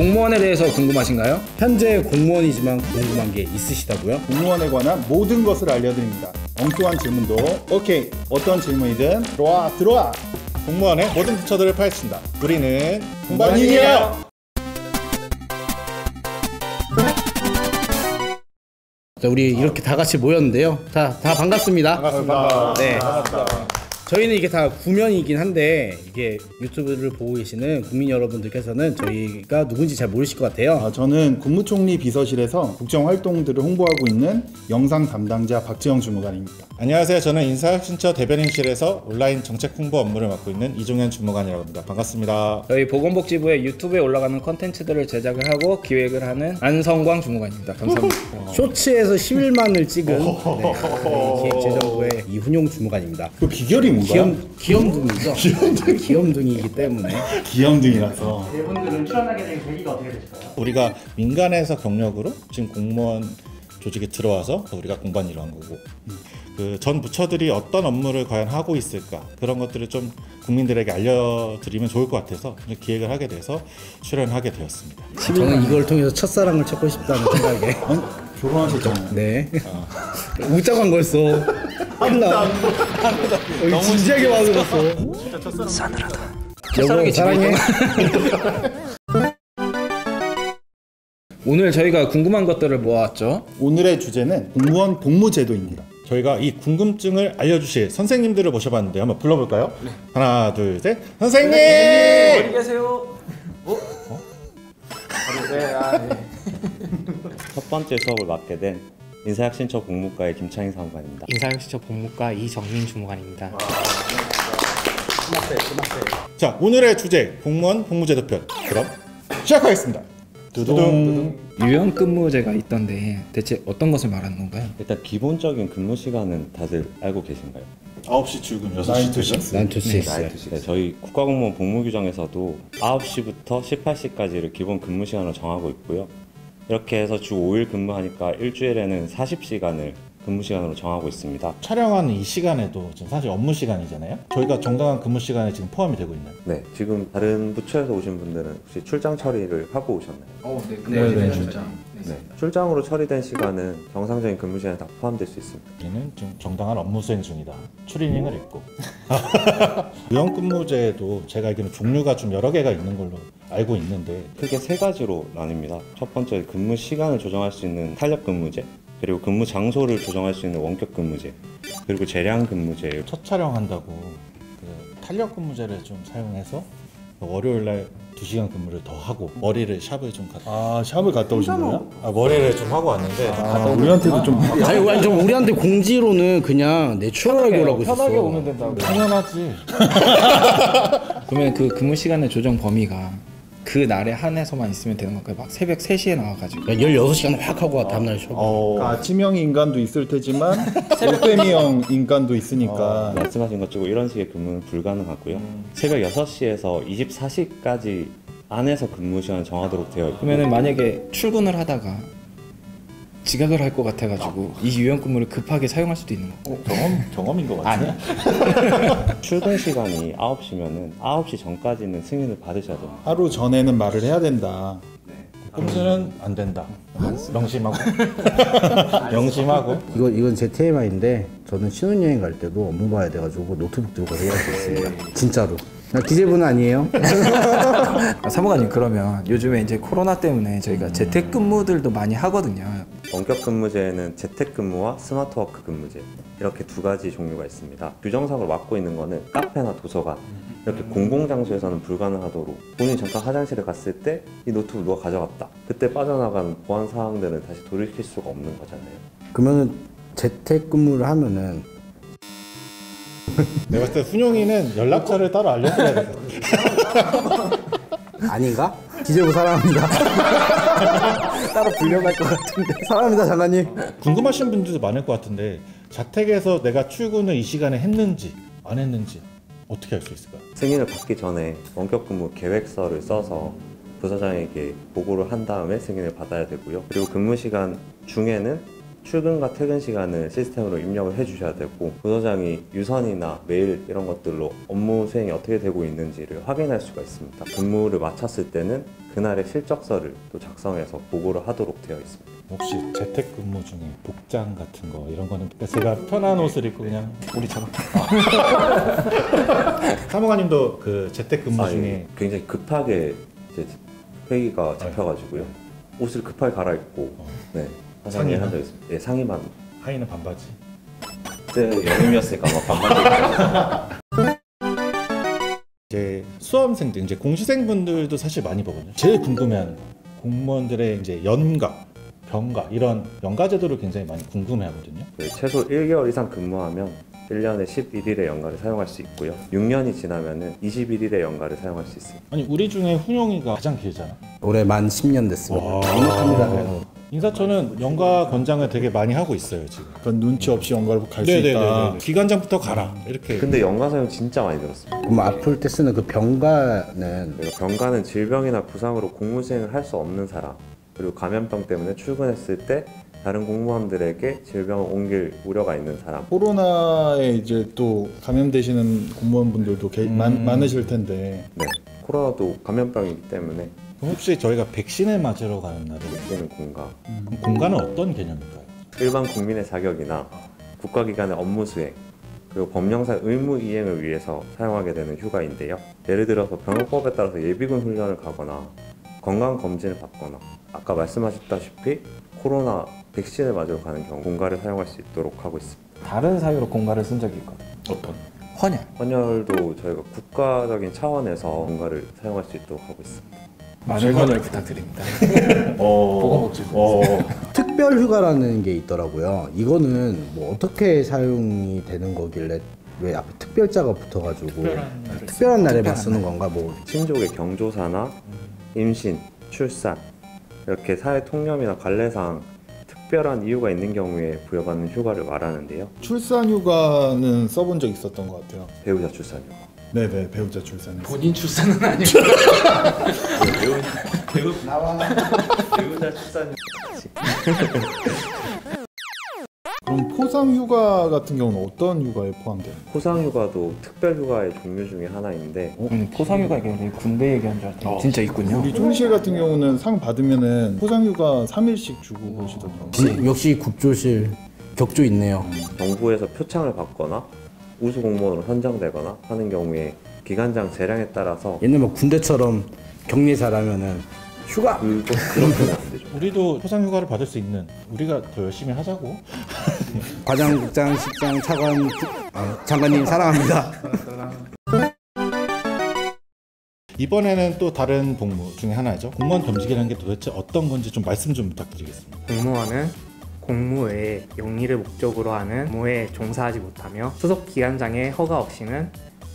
공무원에 대해서 궁금하신가요? 현재 공무원이지만 궁금한 게 있으시다고요? 공무원에 관한 모든 것을 알려드립니다. 엉뚱한 질문도 오케이, 어떤 질문이든 들어와. 공무원의 모든 부처들을 파헤친다. 우리는 공무원이에요. 자, 우리 이렇게 다 같이 모였는데요. 자, 다 반갑습니다. 반갑습니다. 네. 반갑습니다. 저희는 이게 다 구면이긴 한데 이게 유튜브를 보고 계시는 국민 여러분들께서는 저희가 누군지 잘 모르실 것 같아요. 저는 국무총리 비서실에서 국정활동들을 홍보하고 있는 영상 담당자 박지영 주무관입니다. 안녕하세요. 저는 인사혁신처 대변인실에서 온라인 정책 홍보 업무를 맡고 있는 이종현 주무관이라고 합니다. 반갑습니다. 저희 보건복지부의 유튜브에 올라가는 컨텐츠들을 제작을 하고 기획을 하는 안성광 주무관입니다. 감사합니다. 쇼츠에서 11만을 찍은 기획재정부의 이훈용 주무관입니다. 그 비결이 뭔가요? 귀염둥이죠. 귀염둥이이기 때문에. 귀염둥이라서. 이분들은 출연하게 된 계기가 어떻게 되실까요? 우리가 민간에서 경력으로 지금 공무원 조직에 들어와서 우리가 공부한 일을 한 거고, 그 전 부처들이 어떤 업무를 과연 하고 있을까, 그런 것들을 좀 국민들에게 알려드리면 좋을 것 같아서 기획을 하게 돼서 출연하게 되었습니다. 저는 이걸 통해서 첫사랑을 찾고 싶다는 생각에. 결혼하셨잖아요. 네. 웃자고 한 거였어. 한다. 너무 진지하게 와들었어. 진짜 첫사랑. 싸늘하다. 여보, 첫사랑이 사랑해. 오늘 저희가 궁금한 것들을 모아왔죠. 오늘의 주제는 공무원 복무제도입니다. 저희가 이 궁금증을 알려주실 선생님들을 모셔봤는데 한번 불러볼까요? 네. 하나, 둘, 셋. 선생님! 어디 계세요? 첫 번째 수업을 맡게 된 인사혁신처 공무과의 김창희 사무관입니다. 인사혁신처 본무과 이정민 주무관입니다. 자, 오늘의 주제 공무원 복무제도 편. 그럼 시작하겠습니다. 두둥. 유연근무제가 있던데 대체 어떤 것을 말하는 건가요? 일단 기본적인 근무 시간은 다들 알고 계신가요? 9시 출근, 6시 9 to 퇴근. 6. 난 좋지 있어요. 네, 저희 국가공무원 복무규정에서도 9시부터 18시까지를 기본 근무 시간으로 정하고 있고요. 이렇게 해서 주 5일 근무하니까 일주일에는 40시간을 근무 시간으로 정하고 있습니다. 촬영하는 이 시간에도 지금 사실 업무 시간이잖아요. 저희가 정당한 근무 시간에 지금 포함이 되고 있나요? 네, 지금 다른 부처에서 오신 분들은 혹시 출장 처리를 하고 오셨나요? 네, 네, 출장으로 처리된 시간은 정상적인 근무 시간에 다 포함될 수 있습니다. 우리는 지금 정당한 업무 수행 중이다. 추리닝을 입고. 유연근무제도 제가 알기로는 종류가 좀 여러 개가 있는 걸로 알고 있는데, 크게 세 가지로 나뉩니다. 첫 번째, 근무 시간을 조정할 수 있는 탄력 근무제, 그리고 근무 장소를 조정할 수 있는 원격 근무제, 그리고 재량 근무제예요. 첫 촬영한다고 그 탄력 근무제를 좀 사용해서 월요일 날 2시간 근무를 더 하고 머리를 샵을 좀 갔다. 샵을 갔다 오신 거예요? 머리를 좀 하고 왔는데 우리한테도 좀. 아니 좀 우리한테 공지로는 그냥 내추럴하게 오라고 있었어. 편하게 오면 된다고. 당연하지. 그러면 그 근무 시간의 조정 범위가 그 날에 한해서만 있으면 되는 건가요? 막 새벽 3시에 나와가지고 16시간 확 하고 다음날 쉬어. 아침형 인간도 있을 테지만 올빼미형 인간도 있으니까. 말씀하신 것처럼 이런 식의 근무는 불가능하고요. 새벽 6시에서 24시까지 안에서 근무 시간을 정하도록 되어 있고, 그러면은 만약에 출근을 하다가 지각을 할 것 같아가지고 이 유연근무를 급하게 사용할 수도 있는 거. 경험인 것 같아요. 출근 시간이 9시면은 9시 전까지는 승인을 받으셔야 됩니다. 하루 전에는 말을 해야 된다. 꼼수는 안 된다. 명심하고. 명심하고. 이건 제 TMI인데 저는 신혼여행 갈 때도 업무 봐야 돼가지고 노트북 들고 가서 일할 수 있습니다. 진짜로. 나 기재부는 아니에요. 사무관님, 그러면 요즘에 이제 코로나 때문에 저희가 재택근무들도 많이 하거든요. 원격 근무제에는 재택근무와 스마트워크 근무제 이렇게 두 가지 종류가 있습니다. 규정상으로 맡고 있는 거는 카페나 도서관 이렇게 공공장소에서는 불가능하도록 본인이 잠깐 화장실에 갔을 때 이 노트북 누가 가져갔다, 그때 빠져나간 보안 사항들은 다시 돌이킬 수가 없는 거잖아요. 그러면은 재택근무를 하면은 내가 봤을 때 훈용이는 연락처를 따로 알려줘야 돼. 아닌가? 기재부 사랑합니다. 따로 불려갈 것 같은데. 사랑합니다, 장관님. 궁금하신 분들도 많을 것 같은데, 자택에서 내가 출근을 이 시간에 했는지 안 했는지 어떻게 알 수 있을까요? 승인을 받기 전에 원격 근무 계획서를 써서 부서장에게 보고를 한 다음에 승인을 받아야 되고요. 그리고 근무 시간 중에는 출근과 퇴근 시간을 시스템으로 입력을 해주셔야 되고, 부서장이 유선이나 메일 이런 것들로 업무 수행이 어떻게 되고 있는지를 확인할 수가 있습니다. 근무를 마쳤을 때는 그날의 실적서를 또 작성해서 보고를 하도록 되어 있습니다. 혹시 재택근무 중에 복장 같은 거 이런 거는 제가 편한 옷을 입고 그냥 우리처럼. 사무관님도 그 재택근무 중에 예. 굉장히 급하게 이제 회의가 잡혀가지고요. 옷을 급하게 갈아입고 네, 화장을 상의만? 한 적이 있습니다. 예, 상의만. 하의는 반바지. 그때 여름이었으니까 아마 반바지. 이제 수험생들, 이제 공시생분들도 사실 많이 보거든요. 제일 궁금해하는 거, 공무원들의 이제 연가, 병가 이런 연가 제도를 굉장히 많이 궁금해하거든요. 최소 1개월 이상 근무하면 1년에 11일의 연가를 사용할 수 있고요. 6년이 지나면은 21일의 연가를 사용할 수 있습니다. 아니 우리 중에 훈용이가 가장 길잖아. 올해 만 10년 됐습니다. 와. 넉넉합니다. 그래도. 인사처는 연가 권장을 되게 많이 하고 있어요 지금. 그런 눈치 없이 연가를 갈 수 있다. 기관장부터 가라 이렇게. 근데 연가 사용 진짜 많이 들었습니다. 그럼 아플 때 쓰는 그 병가는 그러니까 병가는 질병이나 부상으로 공무 수행을 할 수 없는 사람, 그리고 감염병 때문에 출근했을 때 다른 공무원들에게 질병을 옮길 우려가 있는 사람. 코로나에 이제 또 감염되시는 공무원분들도 많으실 텐데 네, 코로나도 감염병이기 때문에 그럼 혹시 저희가 백신을 맞으러 가는 날은 그때는 공가. 그럼 공가는 어떤 개념일까요? 일반 국민의 자격이나 국가기관의 업무 수행, 그리고 법령상 의무 이행을 위해서 사용하게 되는 휴가인데요. 예를 들어서 병역법에 따라서 예비군 훈련을 가거나 건강 검진을 받거나 아까 말씀하셨다시피 코로나 백신을 맞으러 가는 경우 공가를 사용할 수 있도록 하고 있습니다. 다른 사유로 공가를 쓴 적이 있거든. 어떤? 헌혈. 헌혈도 저희가 국가적인 차원에서 공가를 사용할 수 있도록 하고 있습니다. 많은 헌혈 부탁드립니다. 보건복지. 특별 휴가라는 게 있더라고요. 이거는 뭐 어떻게 사용이 되는 거길래 왜 앞에 특별자가 붙어가지고 특별한 날에만 쓰는 건가? 뭐 친족의 경조사나 임신, 출산 이렇게 사회 통념이나 관례상 특별한 이유가 있는 경우에 부여받는 휴가를 말하는데요. 출산휴가는 써본 적 있었던 것 같아요. 배우자 출산 휴가. 네네, 배우자 출산을. 본인 출산은 아니고. 배우자 출산 그럼 포상휴가 같은 경우는 어떤 휴가에 포함돼요? 포상휴가도 특별휴가의 종류 중에 하나인데 포상휴가 얘기하는데 군대 얘기한 줄 알았더니 진짜 있군요. 우리 총실 같은 경우는 상 받으면은 포상휴가 3일씩 주고 그러시더라고요. 역시 국조실 격조 있네요. 정부에서 표창을 받거나 우수 공무원으로 선정되거나 하는 경우에 기관장 재량에 따라서 옛날 뭐 군대처럼 격리 잘하면은 휴가. 그렇게는 안 되죠. 우리도 포상휴가를 받을 수 있는 우리가 더 열심히 하자고. 과장, 국장, 식장, 차관, 장관님 사랑합니다. 이번에는 또 다른 복무 중에 하나죠. 공무원 겸직이라는 게 도대체 어떤 건지 좀 말씀 좀 부탁드리겠습니다. 공무원은 공무 외에 영리를 목적으로 하는 업무에 종사하지 못하며 소속 기관장의 허가 없이는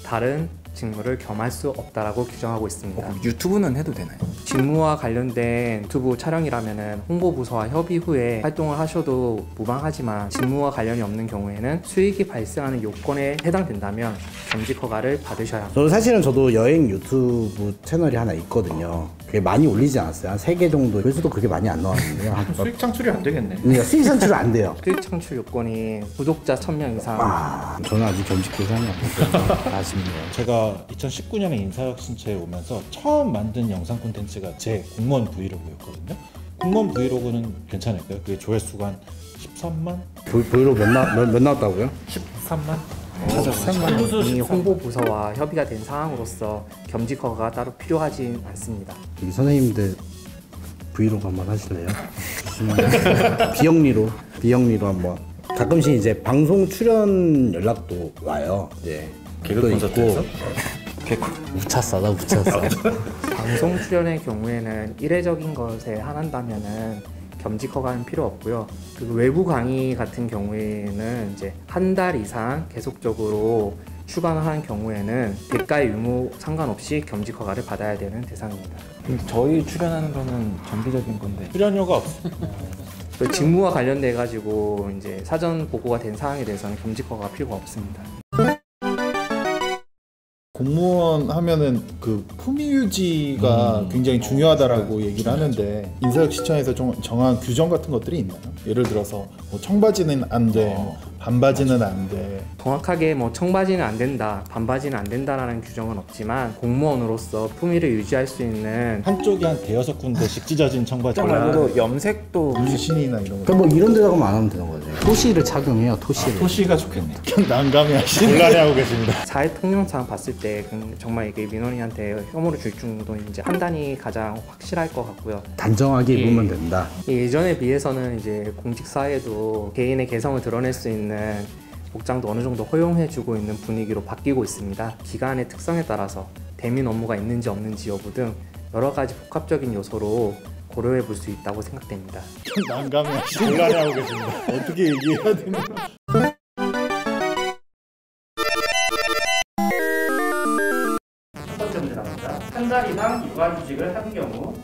다른 직무를 겸할 수 없다라고 규정하고 있습니다. 유튜브는 해도 되나요? 직무와 관련된 유튜브 촬영이라면 홍보부서와 협의 후에 활동을 하셔도 무방하지만 직무와 관련이 없는 경우에는 수익이 발생하는 요건에 해당된다면 겸직 허가를 받으셔야 합니다. 저도 여행 유튜브 채널이 하나 있거든요. 그게 많이 올리지 않았어요. 한 3개 정도. 그래서도 그렇게 많이 안 나왔는데요. 수익 창출이 안 되겠네. 그러니까 수익 산출은 안 돼요. 수익 창출 요건이 구독자 1000명 이상. 저는 아직 겸직 대상이 없어서 아쉽네요. 제가 2019년에 인사혁신처에 오면서 처음 만든 영상 콘텐츠가 제 공무원 브이로그였거든요. 공무원 브이로그는 괜찮을까요? 그게 조회수가 한 13만? 브이로그 몇 나왔다고요? 13만? 이미 홍보부서와 협의가 된 사항으로서 겸직 허가가 따로 필요하진 않습니다. 우리 선생님들 브이로그 한번 하실래요? 비영리로 한번. 가끔씩 이제 방송 출연 연락도 와요. 이제 개그 콘서트에서? 우차싸다 우차싸. 방송 출연의 경우에는 이례적인 것에 한한다면은 겸직 허가는 필요 없고요. 그리고 외부 강의 같은 경우에는 이제 한 달 이상 계속적으로 휴강을 하는 경우에는 대가의 유무 상관없이 겸직 허가를 받아야 되는 대상입니다. 근데 저희 출연하는 거는 정기적인 건데. 출연료가 없어. 그 직무와 관련돼 가지고 이제 사전 보고가 된 사항에 대해서는 겸직 허가가 필요가 없습니다. 공무원 하면은 그 품위 유지가 굉장히 중요하다라고 얘기를 하는데 인사혁 시청에서 좀 정한 규정 같은 것들이 있나요? 예를 들어서 뭐 청바지는 안 돼, 반바지는 안 돼. 정확하게 뭐 청바지는 안 된다, 반바지는 안 된다라는 규정은 없지만 공무원으로서 품위를 유지할 수 있는 한쪽이 한 대여섯 군데씩 찢어진 청바지. 말고도 염색도 문신이나 이런 거. 그럼 뭐 이런 데다가만 안 하면 되는 거죠. 토시를 착용해요. 토시를. 토시가 좋겠네. 난감해 하시네. 곤란해하고 계십니다. 사회 통념상 봤을 때 정말 이게 민원인한테 혐오를 줄 정도는 이제 판단이 가장 확실할 것 같고요. 단정하게 예. 입으면 된다. 예전에 비해서는 이제 공직 사회도 개인의 개성을 드러낼 수 있는 복장도 어느 정도 허용해주고 있는 분위기로 바뀌고 있습니다. 기관의 특성에 따라서 대민 업무가 있는지 없는지 여부 등 여러 가지 복합적인 요소로 고려해 볼 수 있다고 생각됩니다. 난감해 하시네. 곤란해하고 계십니다. 어떻게 얘기해야 되는 거야? 첫 번째 문제 나옵니다. 한 달 이상 육아휴직을 한 경우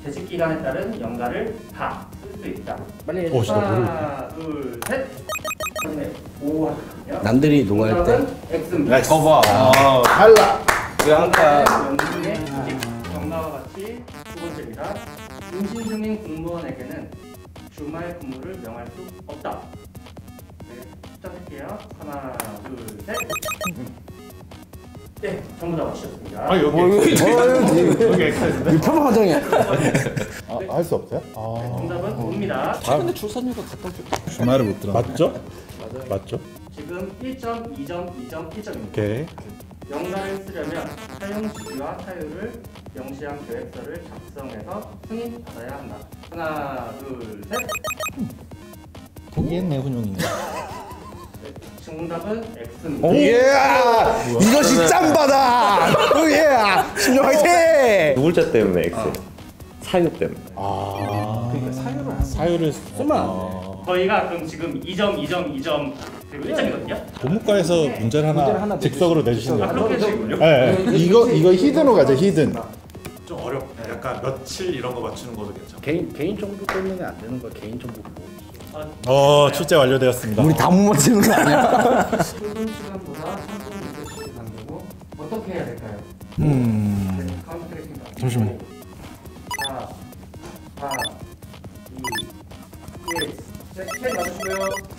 재직 기간에 따른 연가를 다 쓸 수 있다. 빨리 진짜 하나, 둘, 셋. 그다음에 5 하거든요. 남들이 농할 때 X입니다. 거봐. 달라. 연중의 조직 경과와 같이 두 번째입니다. 임신 중인 공무원에게는 주말 근무를 명할 수 없다. 네, 숫자할게요. 하나, 둘, 셋. 네, 전부 다 맞추셨습니다. 여기 엑셀인데? 이거 표본 과정이야. 할 수 없어요? 네, 정답은 옵니다. 최근에 출산율가 갖다 줘. 주말을 못 들어. 맞죠? 맞죠? 지금 1점, 2점, 2점, 1점입니다. 오케이. 연가를 쓰려면 사용 시기와 타율을 명시한 계획서를 작성해서 승인받아야 한다. 하나, 둘, 셋. 포기했네 훈용이. 네, 정답은 X입니다. 예! 이것이 짬바다! 예! 신용 화이팅! 누굴자 때문에 X. 사유 때문에. 그러니까 사유를 저희가 그럼 지금 2점, 2점, 2점 그리고 1점이거든요. 법무과에서 문제를 하나 즉석으로 내주시네요. 그렇게 되시군요. 네. 이거 히든으로 가자. 히든. 좀 어렵네. 약간 며칠 이런 거 맞추는 것도 괜찮고. 개인 정보 때문에 안 되는 거야. 개인 정보. 출제 완료되었습니다. 우리 다 못 맞히는 거 아니야? 출근 시간보다 3분 늦게 출근한 경우 어떻게 해야 될까요? 네, 카운트 드리겠습니다. 잠시만요. 4, 4, 2, 1. 셋 맞으시고요.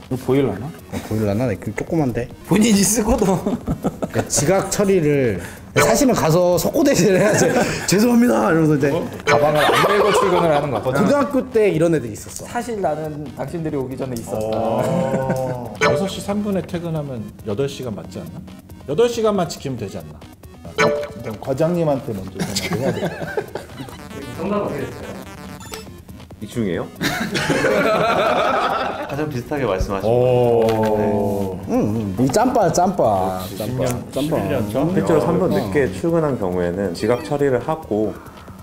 이거 보일라나? 보일라나? 그 조그만데. 본인이 쓰고도. 그러니까 지각 처리를 사실은 가서 속고대시를 해야지. 죄송합니다. 이러면서 이제 가방을 안 들고 출근을 하는 것 같아. 고등학교 때 이런 애들이 있었어. 사실 나는 당신들이 오기 전에 있었다. 6시 3분에 퇴근하면 8시간 맞지 않나? 8시간만 지키면 되지 않나? 그럼 과장님한테 먼저 전화를 해야 돼. 정답 어떻게 됐어요? 이 중에요? 가장 비슷하게 말씀하신 이 짬바. 짬바. 실제로 3분 늦게 출근한 경우에는 지각 처리를 하고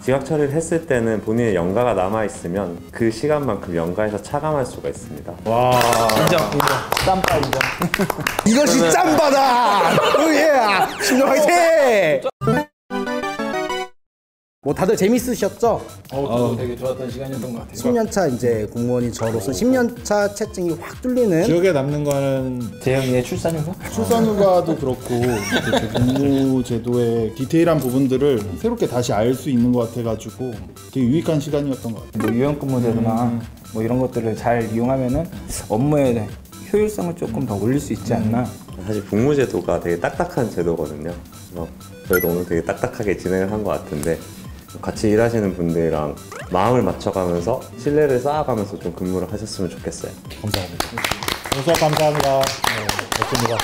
지각 처리를 했을 때는 본인의 연가가 남아있으면 그 시간만큼 연가에서 차감할 수가 있습니다. 인정. 쌈바 인정. 이것이 짬바다! 예! 신용 화이팅! 뭐 다들 재밌으셨죠? 되게 좋았던 시간이었던 것 같아요. 10년차 이제 공무원인 저로서 10년차 채증이 확 뚫리는 기억에 남는 거는 재영이의 출산휴가? 출산휴가도 그렇고 이렇게 근무제도의 디테일한 부분들을 새롭게 다시 알 수 있는 것 같아가지고 되게 유익한 시간이었던 것 같아요. 뭐 유연근무제도나 뭐 이런 것들을 잘 이용하면은 업무의 효율성을 조금 더 올릴 수 있지 않나. 사실 복무제도가 되게 딱딱한 제도거든요. 그래서 저희도 오늘 되게 딱딱하게 진행을 한 것 같은데 같이 일하시는 분들이랑 마음을 맞춰가면서 신뢰를 쌓아가면서 좀 근무를 하셨으면 좋겠어요. 감사합니다. 수업 감사합니다. 좋습니다.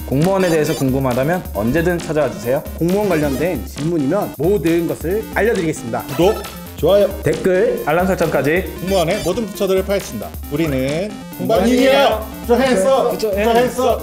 공무원에 대해서 궁금하다면 언제든 찾아와 주세요. 공무원 관련된 질문이면 모든 것을 알려드리겠습니다. 구독, 좋아요, 댓글, 알람 설정까지. 공무원의 모든 부처들을 파헤친다. 우리는 공무원이에요. 저 했어.